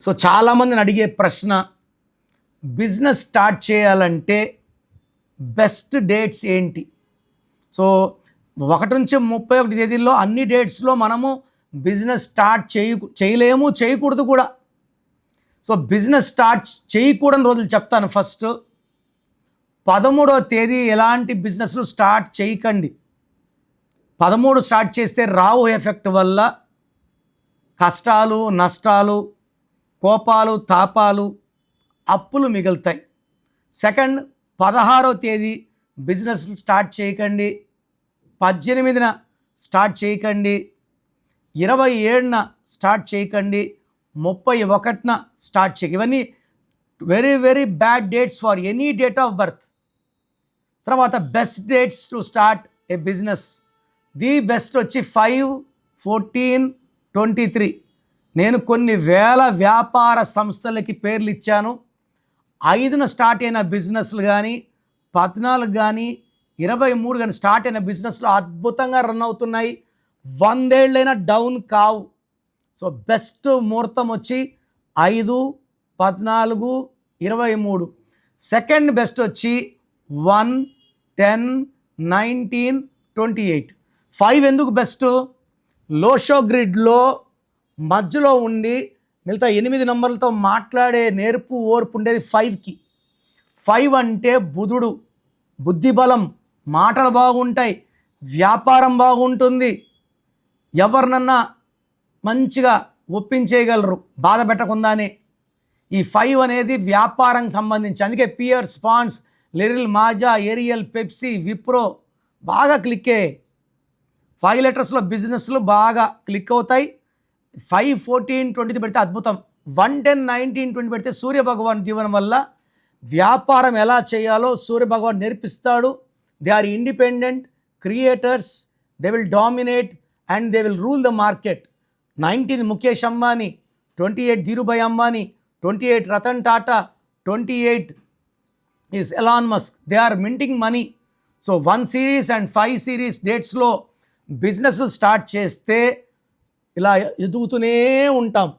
So చాలామందిని అడిగే ప్రశ్న, బిజినెస్ స్టార్ట్ చేయాలంటే బెస్ట్ డేట్స్ ఏంటి? సో 1 నుంచి 31 తేదీల్లో అన్ని డేట్స్లో మనము బిజినెస్ స్టార్ట్ చేయలేము, చేయకూడదు కూడా. సో బిజినెస్ స్టార్ట్ చేయకూడని రోజులు చెప్తాను. ఫస్ట్ 13వ తేదీ ఎలాంటి బిజినెస్లు స్టార్ట్ చేయకండి. 13 స్టార్ట్ చేస్తే రావు ఎఫెక్ట్ వల్ల కష్టాలు, నష్టాలు, కోపాలు, తాపాలు, అప్పులు మిగులుతాయి. సెకండ్ 16వ తేదీ బిజినెస్ స్టార్ట్ చేయకండి. 18న స్టార్ట్ చేయకండి. 27న స్టార్ట్ చేయకండి. 31న స్టార్ట్ చేయకండి. ఇవన్నీ very very bad dates for any date of birth. తర్వాత best dates to start a business. The best వచ్చి 5, 14, 23. నేను కొన్ని వేల వ్యాపార సంస్థలకి పేర్లు ఇచ్చాను. 5న స్టార్ట్ అయిన బిజినెస్లు కానీ, 14 కానీ, 23 కానీ స్టార్ట్ అయిన బిజినెస్లు అద్భుతంగా రన్ అవుతున్నాయి. 100 ఏళ్ళైనా డౌన్ కావు. సో బెస్ట్ ముహూర్తం వచ్చి 5, 14, 23. సెకండ్ బెస్ట్ వచ్చి 1, 10, 19, 28. 5 ఎందుకు బెస్ట్? లోషో గ్రిడ్లో మధ్యలో ఉండి మిగతా 8 నంబర్లతో మాట్లాడే నేర్పు, ఓర్పు ఉండేది 5కి. 5 అంటే బుధుడు, బుద్ధిబలం, మాటలు బాగుంటాయి, వ్యాపారం బాగుంటుంది, ఎవరినన్నా మంచిగా ఒప్పించేయగలరు బాధ పెట్టకుండానే. ఈ 5 అనేది వ్యాపారం సంబంధించి. అందుకే పియర్, స్పాన్స్, లిరిల్, మాజా, ఏరియల్, పెప్సీ, విప్రో బాగా క్లిక్ అయ్యాయి. 5 లెటర్స్లో బిజినెస్లు బాగా క్లిక్ అవుతాయి. 5, 14, 20 పెడితే అద్భుతం. 1, 10, 19, 20 పెడితే సూర్యభగవాన్ దీవెన వల్ల వ్యాపారం ఎలా చేయాలో సూర్యభగవాన్ నేర్పిస్తాడు. They are independent creators, they will dominate and they will rule the market. 19 Mukesh Ambani, 28 Dhirubhai Ambani, 28 Ratan Tata, 28 is Elon Musk. They are minting money. So 1 series and 5 series డేట్స్లో బిజినెస్లు స్టార్ట్ చేస్తే ఇలా ఎదుగుతూనే ఉంటాం.